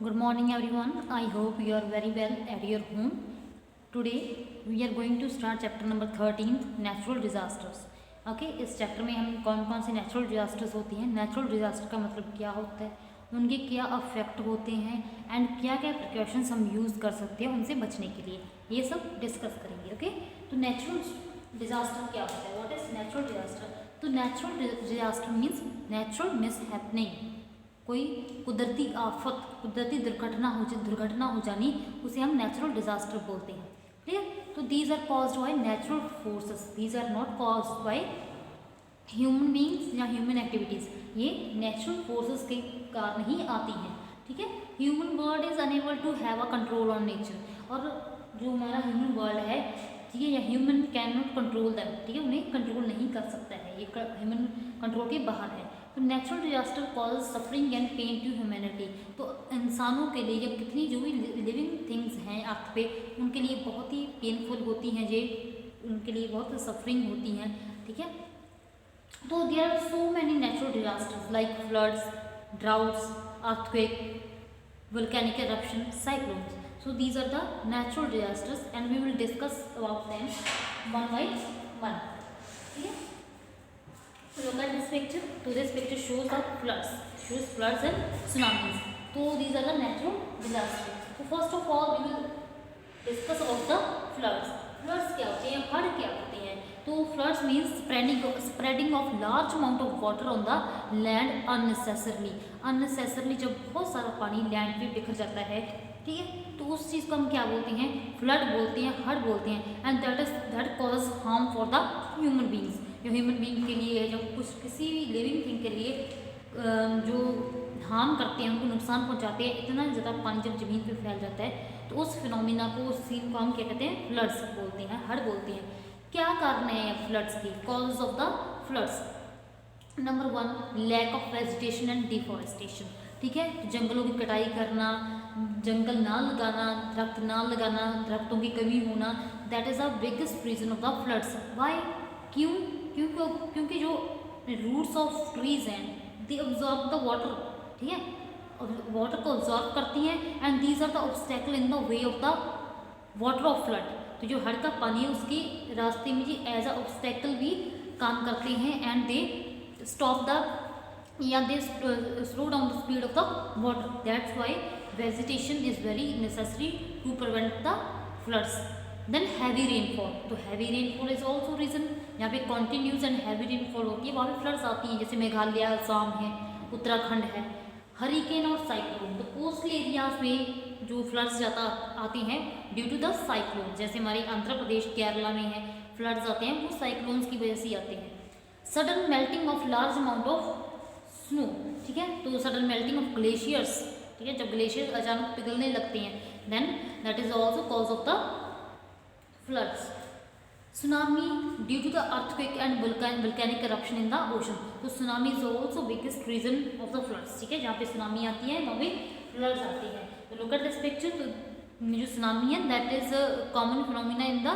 Good morning everyone. I hope you are very well at your home. Today we are going to start chapter number 13 natural disasters. Okay इस chapter में हम कौन कौन से natural disasters होती हैं, natural disaster का मतलब क्या होता है, उनके क्या अफेक्ट होते हैं एंड क्या क्या प्रिकॉशंस हम यूज़ कर सकते हैं उनसे बचने के लिए, ये सब डिस्कस करेंगे. ओके तो नेचुरल डिजास्टर क्या होता है, व्हाट इज नेचुरल डिजास्टर. तो natural disaster means natural mishappening, कोई कुदरती आफत, कुदरती दुर्घटना हो जानी, उसे हम नेचुरल डिजास्टर बोलते हैं. क्लियर. तो these are caused by natural forces, these are not caused by human beings या ह्यूमन एक्टिविटीज़. ये नेचुरल फोर्सेस के कारण ही आती हैं. ठीक है. Human world is unable to have a control on nature. और जो हमारा ह्यूमन वर्ल्ड है, ठीक है, या human can not control them, ठीक है, उन्हें कंट्रोल नहीं कर सकता है, ये ह्यूमन कंट्रोल के बाहर है. तो natural disaster cause suffering and pain to humanity. तो इंसानों के लिए या कितनी जो भी लिविंग थिंग्स हैं अर्थ पे, उनके लिए बहुत ही पेनफुल होती हैं, ये उनके लिए बहुत सफरिंग होती हैं. ठीक है. तो there are so many natural disasters like floods, droughts, earthquake, volcanic eruption, cyclones. So these are the natural disasters and we will discuss about them one by one. ठीक है. So look at this picture. So this picture shows the floods and tsunamis. So these are the natural disasters. So first of all we will discuss about the floods. Floods क्या होते हैं, हड़ क्या होते हैं. तो floods means spreading of large amount of water on the land unnecessarily. जब बहुत सारा पानी लैंड पे बिखर जाता है, ठीक है, तो उस चीज़ को हम क्या बोलते हैं, फ्लड बोलते हैं, हड़ बोलते हैं. And that cause harm for the human beings. जो ह्यूमन बींग के लिए, जो कुछ किसी भी लिविंग थिंग के लिए जो हार्म करते हैं, उनको नुकसान पहुंचाते हैं. इतना ज़्यादा पानी जब ज़मीन पे फैल जाता है तो उस फिनोमिना को, उस सीन को हम क्या कहते हैं, फ्लड्स बोलते हैं, हड़ बोलते हैं. क्या कारण है फ्लड्स की, causes of the floods. Number 1 lack of vegetation and deforestation. ठीक है. तो जंगलों की कटाई करना, जंगल ना लगाना, दरख्त ना लगाना, दरख्तों की कमी होना, that is the biggest reason of the floods. Why, क्यों, क्योंकि जो रूट्स ऑफ ट्रीज हैं दे ऑब्जॉर्ब द वाटर. ठीक है, वाटर को ऑब्जॉर्व करती हैं and these are the obstacle in the way of the water of flood. तो जो हड़ का पानी है उसके रास्ते में जी एज अ ऑब्स्टेकल भी काम करते हैं एंड दे स्टॉप द या they slow down the speed of the water. That's why vegetation is very necessary to prevent the floods. Then heavy rainfall. तो heavy rainfall is also reason. यहाँ पे continuous and heavy rainfall होती है, वहाँ पे floods आती हैं, जैसे मेघालय, असम है, उत्तराखंड है. हरिकेन और साइक्लोन. तो कोस्टल एरियाज में जो फ्लड्स ज़्यादा आते हैं ड्यू टू द साइक्लोन, जैसे हमारे आंध्र प्रदेश, केरला में है फ्लड्स आते हैं, वो साइक्लोन्स की वजह से आते हैं. Sudden melting of large amount of snow. ठीक है. तो सडन मेल्टिंग ऑफ ग्लेशियर्स. ठीक है, जब ग्लेशियर अचानक पिघलने लगते हैं, then that is also cause of the floods. Tsunami due to the earthquake and volcanic eruption in the ocean. तो tsunami is also biggest reason of the floods. ठीक है, जहाँ पे सुनामी आती है वहाँ पे फ्लड्स आती है. तो लुक एट दिस पिक्चर. तो जो सुनामी है that is common phenomena in the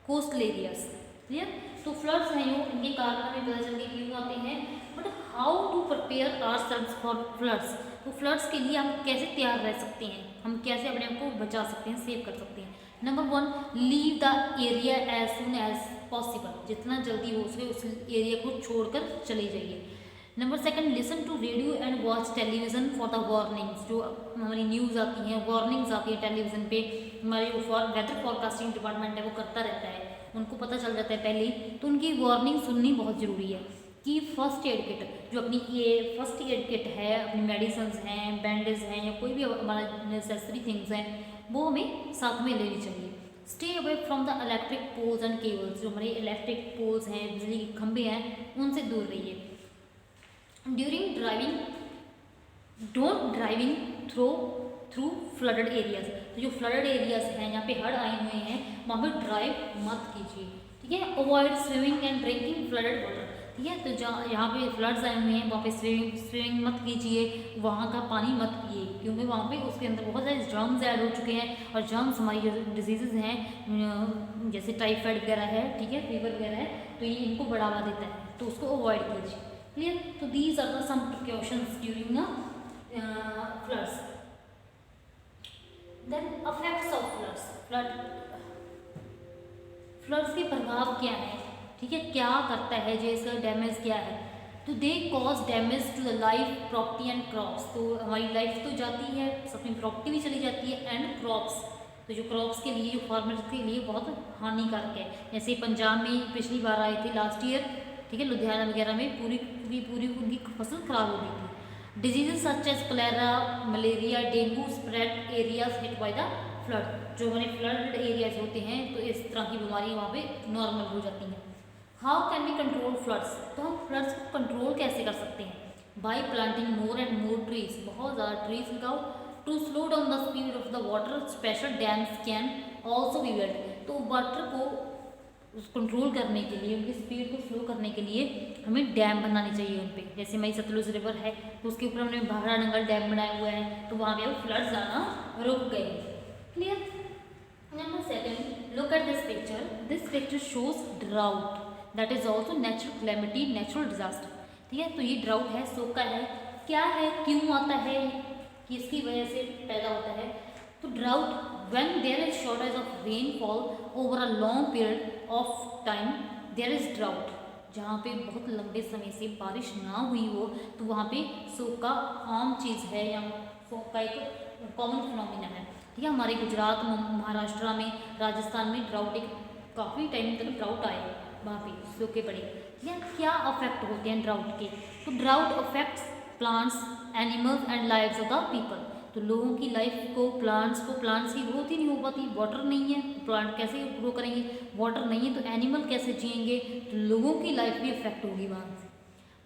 coastal areas. Clear. तो फ्लड्स हैं जो, इनके कारण हमें पता चल गया क्यों आते हैं. But how to prepare ourselves for floods. तो फ्लड्स के लिए हम कैसे तैयार रह सकते हैं, हम कैसे अपने आप को बचा सकते हैं, सेव कर सकते हैं. Number 1 leave the area as soon as possible. जितना जल्दी हो सके उस एरिया को छोड़कर चले जाइए. Number 2 listen to radio and watch television for the warnings. जो हमारी न्यूज़ आती हैं, वार्निंग्स आती है टेलीविज़न पे, हमारे वेदर फॉरकास्टिंग डिपार्टमेंट है वो करता रहता है, उनको पता चल जाता है पहले ही. तो उनकी वार्निंग सुननी बहुत ज़रूरी है. कि फर्स्ट एड किट, जो अपनी ये फर्स्ट एड किट है, अपनी मेडिसिन हैं, बैंडेज हैं, या कोई भी हमारा नेसेसरी थिंग्स हैं, वो हमें साथ में लेनी चाहिए. Stay away from the electric poles and cables. जो हमारे इलेक्ट्रिक पोल्स हैं, बिजली के खंभे हैं, उनसे दूर रहिए. During driving don't driving through flooded areas. तो जो फ्लडेड एरियाज हैं, यहाँ पे हड़ आए हुए हैं, वहाँ पे ड्राइव मत कीजिए. ठीक है. Avoid swimming and drinking flooded water. ठीक है. तो जहाँ यहाँ पे फ्लड्स आए हुए हैं वहाँ पे स्विमिंग मत कीजिए, वहाँ का पानी मत पिए, क्योंकि वहाँ पे उसके अंदर बहुत सारे जर्म्स ऐड हो चुके हैं. और जर्म्स हमारी जो डिजीज़ हैं, जैसे टाइफाइड वगैरह है, ठीक है, फीवर वगैरह है, तो ये इनको बढ़ावा देता है, तो उसको अवॉइड कीजिए. क्लियर. तो these are the some precautions during a floods. Then effects of floods. Floods के प्रभाव क्या है, ठीक है, क्या करता है, जो इसका डैमेज क्या है, तो they cause damage to the life, property and crops. तो हमारी लाइफ तो जाती है, अपनी प्रॉपर्टी भी चली जाती है, एंड क्रॉप्स, तो जो क्रॉप्स के लिए, जो फार्मर्स के लिए बहुत हानिकारक है। जैसे पंजाब में पिछली बार आए थे लास्ट ईयर, ठीक है, लुधियाना वगैरह में पूरी उनकी फसल खराब हो गई थी। Diseases such as cholera, malaria, dengue spread areas hit by the flood. जो हमारे फ्लड एरियाज होते हैं तो इस तरह की बीमारियाँ वहाँ पे नॉर्मल हो जाती हैं। How can we control floods, तो हम फ्लड्स को कंट्रोल कैसे कर सकते हैं, by planting more and more trees, बहुत ज़्यादा ट्रीज लगाओ। To slow down the speed of the water, special dams can also be built. तो वाटर को कंट्रोल करने के लिए, उनकी स्पीड को स्लो करने के लिए हमें डैम बनाने चाहिए उन पर। जैसे हमारी सतलुज रिवर है तो उसके ऊपर हमने भाखड़ा नंगल डैम बनाया हुआ है, तो वहाँ पे अब फ्लड्स आना रुक गए। Clear. Number second, look at this picture. This picture shows drought. That is also natural calamity, natural disaster. ठीक है, तो ये drought है, सूखा है, क्या है, क्यों आता है, किसकी वजह से पैदा होता है। तो drought, when there is shortage of rainfall over a long period of time, there is drought. जहाँ पे बहुत लंबे समय से बारिश ना हुई हो तो वहाँ पे सूखा आम चीज़ है, या सूखा एक कॉमन फिनोमिना है। ठीक है, हमारे गुजरात, महाराष्ट्र में, राजस्थान में ड्राउट एक काफ़ी टाइम तक ड्राउट आए, वहाँ पे सूखे पड़े। ठीक है, क्या अफेक्ट होते हैं ड्राउट के, तो drought affects plants, animals and lives of the people. तो लोगों की लाइफ को, प्लांट्स की ग्रोथ ही नहीं हो पाती, वाटर नहीं है, प्लांट कैसे ग्रो करेंगे, वाटर नहीं है तो एनिमल कैसे जिएंगे, तो लोगों की लाइफ भी इफेक्ट होगी वहाँ से।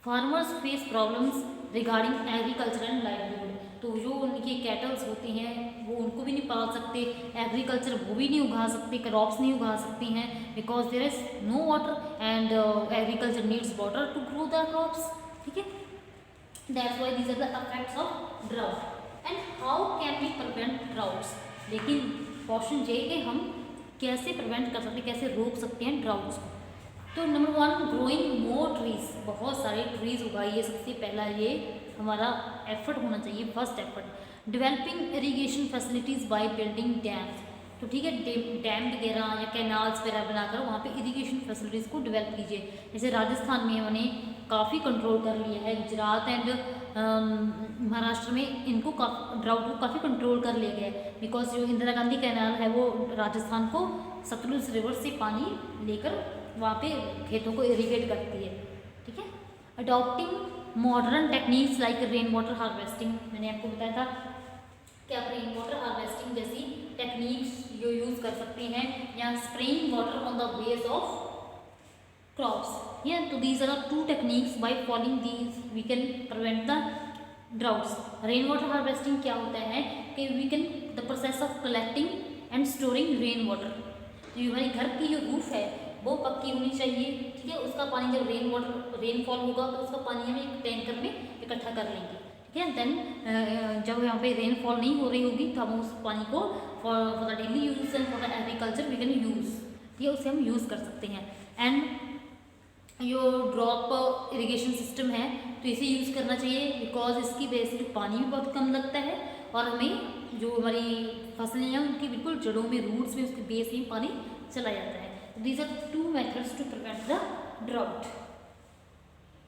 Farmers face problems regarding agriculture and livelihood. तो जो उनके कैटल्स होते हैं वो उनको भी नहीं पाल सकते, एग्रीकल्चर वो भी नहीं उगा सकते, क्रॉप्स नहीं उगा सकते हैं, because there is no water and agriculture needs water to grow the crops. ठीक है, that's why these are the effects of drought. And how can we prevent droughts, लेकिन क्वेश्चन ये कि हम कैसे प्रिवेंट कर सकते हैं, कैसे रोक सकते हैं ड्राउट्स को। तो नंबर 1, ग्रोइंग मोर ट्रीज, बहुत सारे ट्रीज उगाइए, सबसे पहला ये हमारा एफर्ट होना चाहिए, first effort. Developing irrigation facilities by building dams. तो ठीक है, डैम वगैरह या कैनाल्स वगैरह बनाकर वहाँ पे इरीगेशन फैसिलिटीज़ को डेवलप कीजिए। जैसे राजस्थान में हमने काफ़ी कंट्रोल कर लिया है, गुजरात एंड महाराष्ट्र में इनको ड्राउट को काफ़ी कंट्रोल कर लिया गया है, बिकॉज जो इंदिरा गांधी कैनाल है वो राजस्थान को सतलुज रिवर से पानी लेकर वहाँ पे खेतों को इरीगेट करती है। ठीक है, adopting modern techniques like rain water harvesting, मैंने आपको बताया था कि आप रेन वाटर हार्वेस्टिंग जैसी टेक्निक्स जो यूज़ कर सकते हैं, या spraying water on the base of crops. या तो these are 2 techniques, by following these we can prevent the droughts. Rain water harvesting क्या होता है कि we can the process of collecting and storing rain water. जो हमारी घर की जो रूफ है वो पक्की होनी चाहिए। ठीक है, उसका पानी जब रेनफॉल होगा तो उसका पानी हम एक टैंकर में इकट्ठा कर लेंगे। ठीक है, देन जब यहाँ पे रेनफॉल नहीं हो रही होगी तो हम उस पानी को for the daily use and for the agriculture we can use. ठीक है, उसे हम यूज़ कर सकते हैं। एंड जो ड्रॉप इरिगेशन सिस्टम है तो इसे यूज़ करना चाहिए, बिकॉज इसकी वजह से जो पानी भी बहुत कम लगता है और हमें जो हमारी फसलें हैं उनकी बिल्कुल जड़ों में, रूट्स में, उसके बेस में पानी चला जाता है। These are 2 methods to prevent the drought.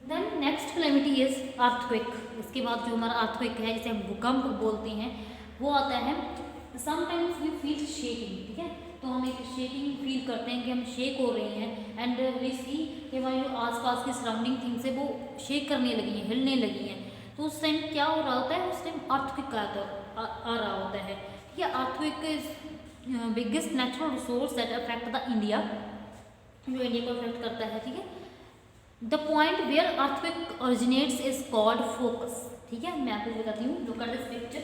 Then next calamity is earthquake. इसके बाद जो हमारा earthquake है, जिसे हम भूकंप बोलते हैं, वो आता है। Sometimes we feel shaking. ठीक है, तो हम एक शेकिंग फील करते हैं कि हम शेक हो रहे हैं, एंड वी सी कि हमारी जो आसपास की सराउंडिंग थिंग्स है वो शेक करने लगी हैं, हिलने लगी हैं। तो उस टाइम क्या हो रहा होता है, उस टाइम earthquake आ रहा होता है। ठीक है, earthquake is biggest natural resource that affect the India, जो इंडिया को अफेक्ट करता है। ठीक है, the point where earthquake originates is called focus. ठीक है, मैं आपको बताती हूँ, लुक एट दिस पिक्चर,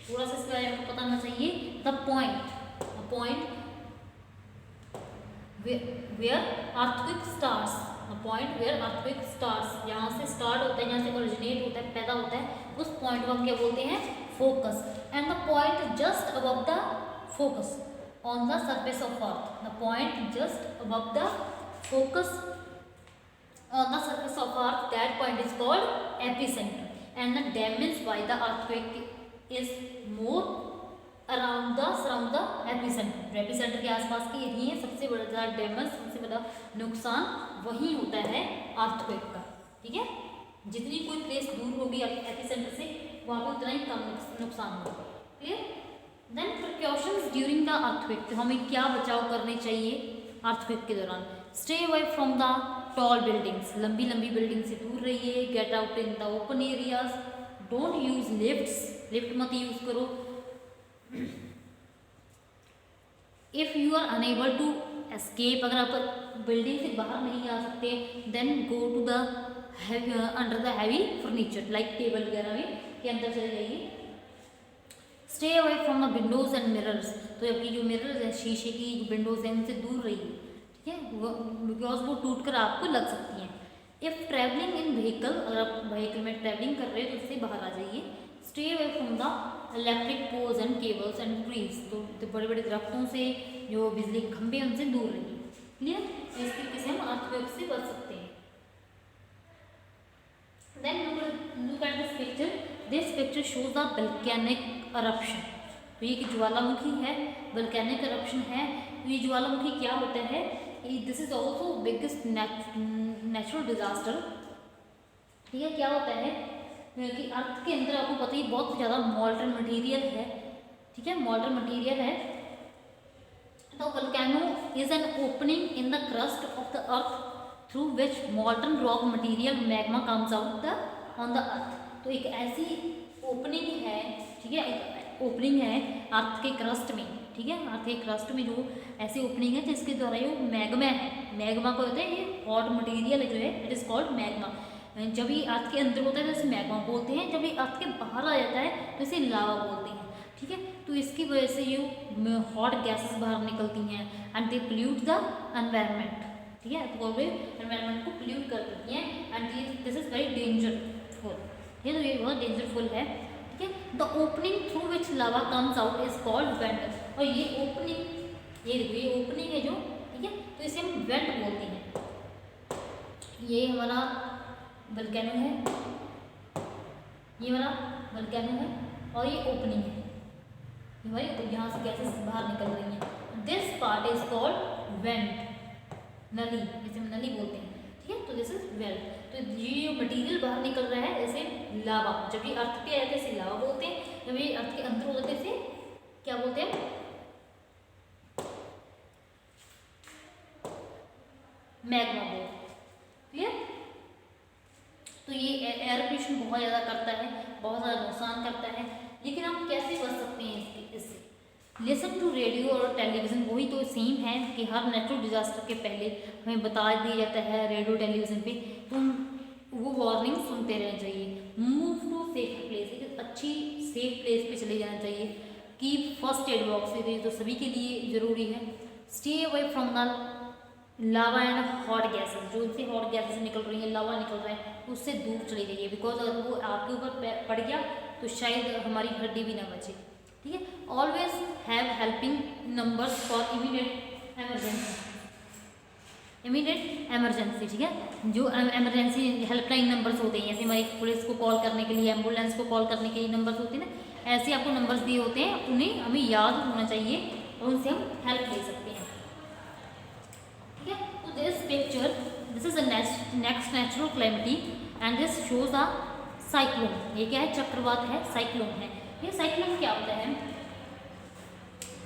थोड़ा सा इसके बारे में आपको पता होना चाहिए। The point where earthquake starts, point where earthquake starts, यहाँ से स्टार्ट होता है, यहाँ से ओरिजिनेट होता है, पैदा होता है, उस पॉइंट को हम क्या बोलते हैं, focus. And the point just above the focus on the surface of earth, the point just above the focus on the surface of earth, that point is called epicenter. And the damage by the earthquake is more around the epicentre. Epicentre के आसपास के area सबसे बड़ा damage, सबसे बड़ा नुकसान वही होता है अर्थक्वेक का। ठीक है, जितनी कोई प्लेस दूर होगी एपिसेंटर से वहाँ पे उतना ही कम नुकसान होगा। Clear? Then precautions during the earthquake, तो हमें क्या बचाव करने चाहिए अर्थक्वेक के दौरान? Stay away from the tall buildings, लंबी लंबी बिल्डिंग से दूर रहिए। Get out in the open areas, don't use lifts, lift मत यूज करो। If you are unable to escape, अगर आप बिल्डिंग से बाहर नहीं आ सकते, then go to the under the heavy furniture like table वगैरह में के अंदर चले जाइए। Stay away from the Windows and mirrors, तो जबकि जो मिरर्स हैं, शीशे की विंडोज हैं, उनसे दूर रहिए। ठीक है, बिकॉज वो टूट कर आपको लग सकती हैं। इफ ट्रैवलिंग इन व्हीकल, अगर आप व्हीकल में ट्रैवलिंग कर रहे हैं तो उससे बाहर आ जाइए। Stay away from the electric poles and cables and trees, तो बड़े बड़े दरख्तों से, जो बिजली के खंभे उनसे दूर रहिए। क्लियर? इस तरीके से हम अर्थक्वेक से बच सकते हैं। Then look at this picture. This picture shows the volcanic eruption. तो ये ज्वालामुखी है, volcanic eruption है। तो ये ज्वालामुखी क्या होता है? This is also biggest natural disaster. ठीक है, क्या होता है कि अर्थ के अंदर आपको पता ही बहुत ज़्यादा मॉल्टन मटेरियल है। ठीक है, मॉल्टन मटेरियल है। तो volcano is an opening in the crust of the earth through which molten rock material magma comes out on the earth। तो एक ऐसी ओपनिंग है, ठीक है, एक ओपनिंग है अर्थ के क्रस्ट में। ठीक है, अर्थ के क्रस्ट में जो ऐसी ओपनिंग है जिसके द्वारा ये मैग्मा है, मैग्मा को होता है, ये हॉट मटेरियल जो है इट इज कॉल्ड मैग्मा। जब ये अर्थ के अंदर होता है तो इसे मैग्मा बोलते हैं, जब ये अर्थ के बाहर आ जाता है तो इसे लावा बोलते हैं। ठीक है, तो इसकी वजह से ये हॉट गैसेस बाहर निकलती हैं and they pollute the environment. ठीक है, तो वे एनवायरनमेंट को पोल्यूट कर देती हैं एंड दिस इज वेरी डेंजरफुल। ये तो ये बहुत डेंजरफुल है। ठीक है, the opening through which lava comes out is called went. और ये ओपनिंग, ये देखो ये ओपनिंग है जो, ठीक है, तो इसे हम वेंट बोलते हैं। ये हमारा वोल्केनो है, ये हमारा वोल्केनो है और ये ओपनिंग है, ये हमारी यहाँ से गैसेस बाहर निकल रही हैं। This part is called went, नली, जिसे हम नली बोलते हैं। ठीक है, तो दिस इज वेंट। तो ये जो मटेरियल बाहर निकल रहा है इसे लावा, जब ये अर्थ पे आए थे इसे लावा बोलते हैं, जब ये अर्थ के अंदर होते थे इसे क्या बोलते हैं? मैग्मा बोलते हैं। क्लियर? तो ये एयर पोल्यूशन बहुत ज़्यादा करता है, बहुत ज़्यादा नुकसान करता है, लेकिन हम कैसे बच सकते हैं इससे? लिसन टू रेडियो और टेलीविज़न, वही तो सेम है कि हर नेचुरल डिजास्टर के पहले हमें बता दिया जाता है रेडियो टेलीविज़न पे, तो वो वार्निंग सुनते रहना चाहिए। मूव टू सेफ प्लेस, एक अच्छी सेफ प्लेस पे चले जाना चाहिए। कीप फर्स्ट एड बॉक्स, ये तो सभी के लिए ज़रूरी है। Stay away from the lava and hot gases, जो उनसे हॉट गैसेस निकल रही है, लावा निकल रहा है, उससे दूर चले जाइए, बिकॉज अगर वो आपके ऊपर पड़ गया तो शायद हमारी हड्डी भी ना बचे। ठीक है, always have helping numbers for immediate emergency, immediate emergency. ठीक है, जो एमरजेंसी हेल्पलाइन नंबर्स होते हैं, जैसे हमारी पुलिस को कॉल करने के लिए, एम्बुलेंस को कॉल करने के लिए नंबर्स होते हैं ना, ऐसे आपको नंबर्स दिए होते हैं, उन्हें हमें याद होना चाहिए और उनसे हम हेल्प ले सकते हैं। ठीक है, तो this picture, this is a next natural calamity and this shows a cyclone. ये क्या है? चक्रवात है, साइक्लोन है। ये साइक्लोन क्या होता है?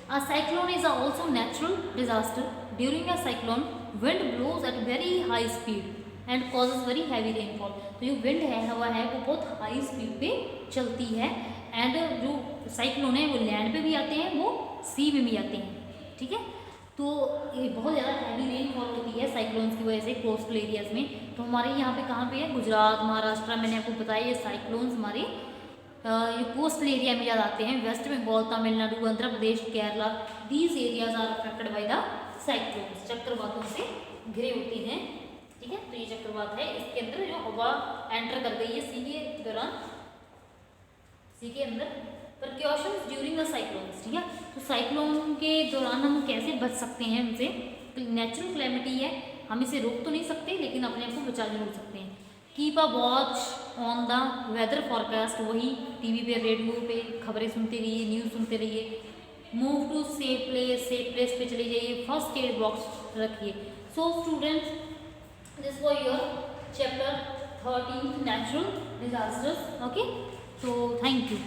A cyclone is also natural disaster. During a cyclone, wind blows at very high speed and causes very heavy rainfall. तो जो विंड है, हवा है, वो बहुत हाई स्पीड पे चलती है एंड जो साइक्लोन है वो लैंड पे भी आते हैं, वो सी में भी आते हैं। ठीक है, तो ये बहुत ज़्यादा हैवी रेनफॉल होती है साइक्लोन्स की वजह से कोस्टल एरियाज़ में। तो हमारे यहाँ पे कहाँ पे है? गुजरात, महाराष्ट्र, मैंने आपको बताया ये साइक्लोन्स हमारे ये कोस्टल एरिया में ज़्यादा आते हैं। West Bengal, Tamil Nadu, Andhra Pradesh, Kerala, these areas are affected by the cyclones, चक्रवातों से घिरे होते हैं। ठीक है, तो ये चक्रवात है, इसके अंदर जो हवा एंटर कर गई है सी के दौरान, सी के अंदर। प्रिकॉशंस ड्यूरिंग द साइक्लोन्स, ठीक है, तो साइक्लोन के दौरान हम कैसे बच सकते हैं उनसे? नेचुरल क्लैमिटी है, हम इसे रोक तो नहीं सकते लेकिन अपने आप को बचा जरूर सकते हैं। Keep a watch on the weather forecast, वही टीवी पे रेडियो पे खबरें सुनते रहिए, न्यूज़ सुनते रहिए। मूव टू सेफ प्लेस पे चले जाइए, फर्स्ट एड बॉक्स रखिए। So students, this for your chapter 13 natural disasters. Okay, so thank you.